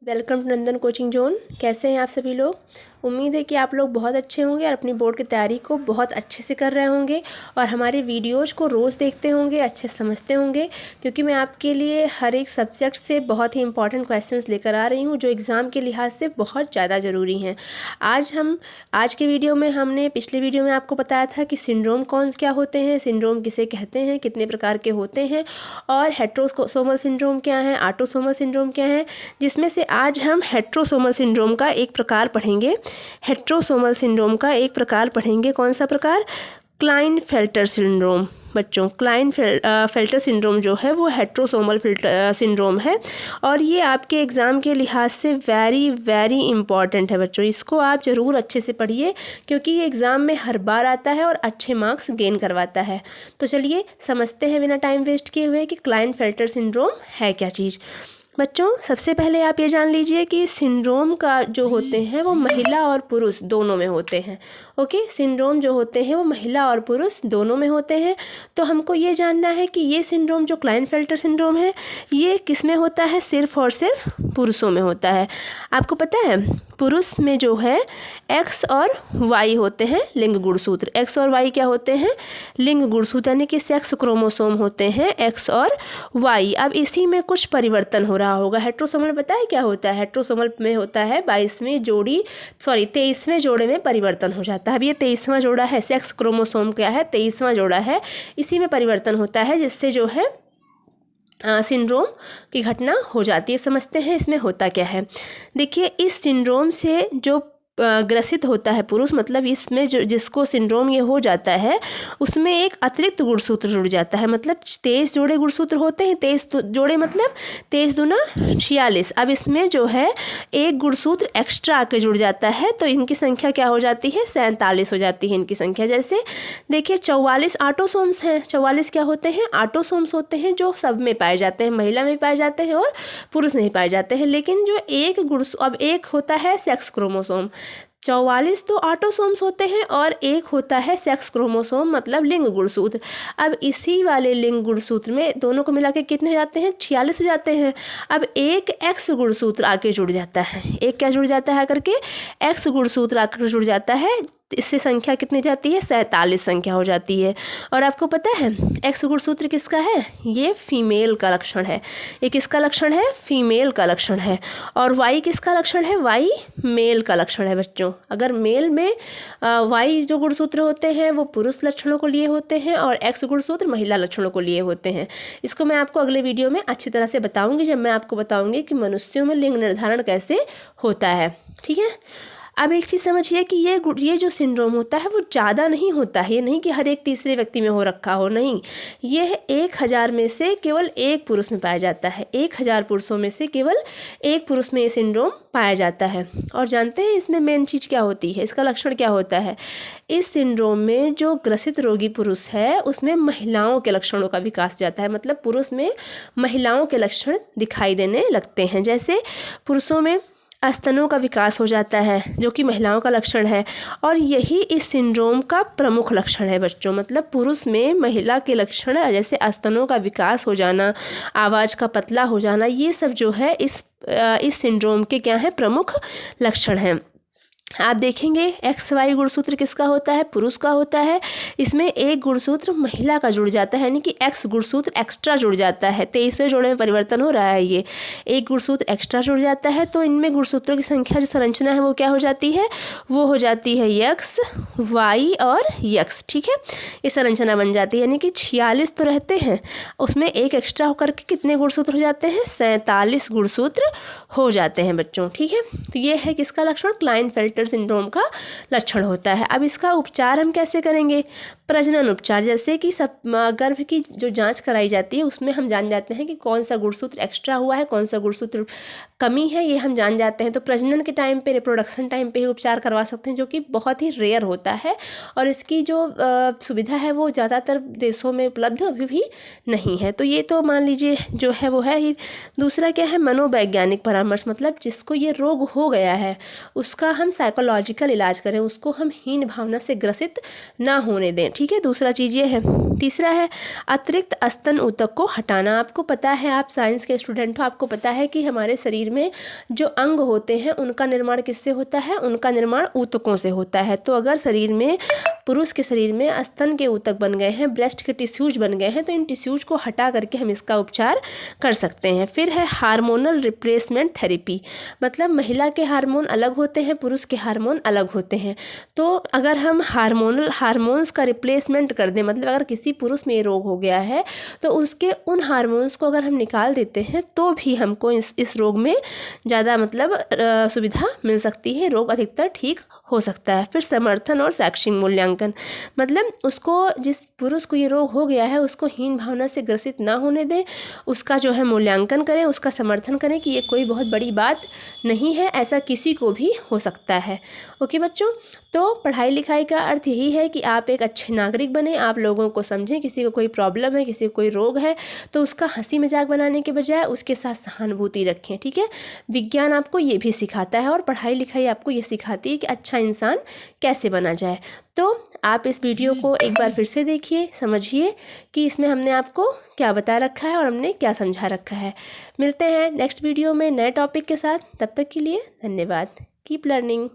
Welcome to Nandan coaching zone. कैसे हैं आप सभी लोग? उम्मीद है कि आप लोग बहुत अच्छे होंगे और अपनी बोर्ड की तैयारी को बहुत अच्छे से कर रहे होंगे और हमारे वीडियोज़ को रोज़ देखते होंगे, अच्छे समझते होंगे, क्योंकि मैं आपके लिए हर एक सब्जेक्ट से बहुत ही इंपॉर्टेंट क्वेश्चंस लेकर आ रही हूँ जो एग्ज़ाम के लिहाज से बहुत ज़्यादा ज़रूरी हैं। आज के वीडियो में हमने पिछले वीडियो में आपको बताया था कि सिंड्रोम क्या होते हैं, सिंड्रोम किसे कहते हैं, कितने प्रकार के होते हैं और हेट्रोसोमल सिंड्रोम क्या है, ऑटोसोमल सिंड्रोम क्या है, जिसमें से आज हम हेट्रोसोमल सिंड्रोम का एक प्रकार पढ़ेंगे। हेट्रोसोमल सिंड्रोम का एक प्रकार पढ़ेंगे। कौन सा प्रकार? Klinefelter syndrome. बच्चों, क्लाइनफेल्टर सिंड्रोम जो है वो हेट्रोसोमल सिंड्रोम है और ये आपके एग्ज़ाम के लिहाज से वेरी वेरी इंपॉर्टेंट है बच्चों। इसको आप ज़रूर अच्छे से पढ़िए क्योंकि ये एग्ज़ाम में हर बार आता है और अच्छे मार्क्स गेन करवाता है। तो चलिए समझते हैं बिना टाइम वेस्ट किए हुए कि क्लाइनफेल्टर सिंड्रोम है क्या चीज़। बच्चों, सबसे पहले आप ये जान लीजिए कि सिंड्रोम का जो होते हैं वो महिला और पुरुष दोनों में होते हैं। ओके, सिंड्रोम जो होते हैं वो महिला और पुरुष दोनों में होते हैं। तो हमको ये जानना है कि ये सिंड्रोम जो क्लाइनफेल्टर सिंड्रोम है ये किस में होता है? सिर्फ और सिर्फ पुरुषों में होता है। आपको पता है पुरुष में जो है एक्स और वाई होते हैं लिंग गुणसूत्र। एक्स और वाई क्या होते हैं? लिंग गुणसूत्र, यानी कि सेक्स क्रोमोसोम होते हैं एक्स और वाई। अब इसी में कुछ परिवर्तन हो रहा होगा। हेट्रोसोमल में पता है क्या होता है? हेट्रोसोमल में होता है 23वें जोड़े में परिवर्तन हो जाता है। अब ये 23वां जोड़ा है, सेक्स क्रोमोसोम क्या है? 23वां जोड़ा है, इसी में परिवर्तन होता है जिससे जो है सिंड्रोम की घटना हो जाती है। समझते हैं इसमें होता क्या है। देखिए, इस सिंड्रोम से जो ग्रसित होता है पुरुष, मतलब इसमें जो जिसको सिंड्रोम ये हो जाता है उसमें एक अतिरिक्त गुणसूत्र जुड़ जाता है। मतलब 23 जोड़े गुणसूत्र होते हैं, 23 जोड़े मतलब 23 दूना 46। अब इसमें जो है एक गुणसूत्र एक्स्ट्रा आके जुड़ जाता है तो इनकी संख्या क्या हो जाती है? 47 हो जाती है इनकी संख्या। जैसे देखिए 44 ऑटोसोम्स हैं। 44 क्या होते हैं? ऑटोसोम्स होते हैं जो सब में पाए जाते हैं, महिला में पाए जाते हैं और पुरुष नहीं पाए जाते हैं। लेकिन जो अब एक होता है सेक्स क्रोमोसोम। 44 तो ऑटोसोम्स होते हैं और एक होता है सेक्स क्रोमोसोम मतलब लिंग गुणसूत्र। अब इसी वाले लिंग गुणसूत्र में दोनों को मिला के कितने हो जाते हैं? 46 हो जाते हैं। अब एक एक्स गुणसूत्र आके जुड़ जाता है। एक क्या जुड़ जाता है करके? एक्स गुणसूत्र आकर जुड़ जाता है। इससे संख्या कितनी जाती है? 47 संख्या हो जाती है। और आपको पता है एक्स गुणसूत्र किसका है? ये फीमेल का लक्षण है। ये किसका लक्षण है? फीमेल का लक्षण है। और वाई किसका लक्षण है? वाई मेल का लक्षण है बच्चों। अगर मेल में वाई जो गुणसूत्र होते हैं वो पुरुष लक्षणों को लिए होते हैं और एक्स गुणसूत्र महिला लक्षणों को लिए होते हैं। इसको मैं आपको अगले वीडियो में अच्छी तरह से बताऊँगी, जब मैं आपको बताऊँगी कि मनुष्यों में लिंग निर्धारण कैसे होता है। ठीक है, अब एक चीज़ समझिए कि ये जो सिंड्रोम होता है वो ज़्यादा नहीं होता है। ये नहीं कि हर एक तीसरे व्यक्ति में हो रखा हो, नहीं। ये 1000 में से केवल एक पुरुष में पाया जाता है। 1000 पुरुषों में से केवल एक पुरुष में ये सिंड्रोम पाया जाता है। और जानते हैं इसमें मेन चीज़ क्या होती है? इसका लक्षण क्या होता है? इस सिंड्रोम में जो ग्रसित रोगी पुरुष है उसमें महिलाओं के लक्षणों का विकास जाता है। मतलब पुरुष में महिलाओं के लक्षण दिखाई देने लगते हैं। जैसे पुरुषों में स्तनों का विकास हो जाता है जो कि महिलाओं का लक्षण है और यही इस सिंड्रोम का प्रमुख लक्षण है बच्चों। मतलब पुरुष में महिला के लक्षण जैसे स्तनों का विकास हो जाना, आवाज़ का पतला हो जाना, ये सब जो है इस सिंड्रोम के क्या है? प्रमुख लक्षण हैं। आप देखेंगे एक्स वाई गुणसूत्र किसका होता है? पुरुष का होता है। इसमें एक गुणसूत्र महिला का जुड़ जाता है, यानी कि एक्स गुणसूत्र एक्स्ट्रा जुड़ जाता है। 23वें जोड़े में परिवर्तन हो रहा है। ये एक गुणसूत्र एक्स्ट्रा जुड़ जाता है तो इनमें गुणसूत्रों की संख्या जो संरचना है वो क्या हो जाती है? वो हो जाती है एक्स, वाई और एक्स। ठीक है, ये संरचना बन जाती है। यानी कि 46 तो रहते हैं, उसमें एक एक्स्ट्रा होकर के कितने गुणसूत्र हो जाते हैं? 47 गुणसूत्र हो जाते हैं बच्चों। ठीक है, तो ये है किसका लक्षण? क्लाइनफेल्टर सिंड्रोम का लक्षण होता है। अब इसका उपचार हम कैसे करेंगे? प्रजनन उपचार, जैसे कि गर्भ की जो जांच कराई जाती है उसमें हम जान जाते हैं कि कौन सा गुणसूत्र एक्स्ट्रा हुआ है, कौन सा गुणसूत्र कमी है, ये हम जान जाते हैं। तो प्रजनन के टाइम पे, रिप्रोडक्शन टाइम पे ही उपचार करवा सकते हैं, जो कि बहुत ही रेयर होता है और इसकी जो सुविधा है वो ज़्यादातर देशों में उपलब्ध अभी भी नहीं है। तो ये तो मान लीजिए जो है वो है ही। दूसरा क्या है? मनोवैज्ञानिक परामर्श, मतलब जिसको ये रोग हो गया है उसका हम साइकोलॉजिकल इलाज करें, उसको हम हीन भावना से ग्रसित ना होने दें। ठीक है, दूसरा चीज़ ये है। तीसरा है अतिरिक्त स्तन ऊतक को हटाना। आपको पता है, आप साइंस के स्टूडेंट हो, आपको पता है कि हमारे शरीर में जो अंग होते हैं उनका निर्माण किससे होता है? उनका निर्माण ऊतकों से होता है। तो अगर शरीर में, पुरुष के शरीर में स्तन के ऊतक बन गए हैं, ब्रेस्ट के टिश्यूज बन गए हैं, तो इन टिश्यूज को हटा करके हम इसका उपचार कर सकते हैं। फिर है हार्मोनल रिप्लेसमेंट थेरेपी। मतलब महिला के हार्मोन अलग होते हैं, पुरुष के हार्मोन अलग होते हैं। तो अगर हम हार्मोन्स का रिप्लेसमेंट कर दें, मतलब अगर किसी पुरुष में ये रोग हो गया है तो उसके उन हार्मोन्स को अगर हम निकाल देते हैं तो भी हमको इस रोग में ज़्यादा मतलब सुविधा मिल सकती है, रोग अधिकतर ठीक हो सकता है। फिर समर्थन और शैक्षिक मूल्यांकन, मतलब उसको, जिस पुरुष को ये रोग हो गया है उसको हीन भावना से ग्रसित ना होने दें, उसका जो है मूल्यांकन करें, उसका समर्थन करें कि ये कोई बहुत बड़ी बात नहीं है, ऐसा किसी को भी हो सकता है। ओके बच्चों, तो पढ़ाई लिखाई का अर्थ यही है कि आप एक अच्छे नागरिक बने, आप लोगों को समझें। किसी को कोई प्रॉब्लम है, किसी को कोई रोग है, तो उसका हंसी मजाक बनाने के बजाय उसके साथ सहानुभूति रखें। ठीक है, विज्ञान आपको ये भी सिखाता है और पढ़ाई लिखाई आपको ये सिखाती है कि अच्छा इंसान कैसे बना जाए। तो आप इस वीडियो को एक बार फिर से देखिए, समझिए कि इसमें हमने आपको क्या बता रखा है और हमने क्या समझा रखा है। मिलते हैं नेक्स्ट वीडियो में नए टॉपिक के साथ, तब तक के लिए धन्यवाद। Keep learning.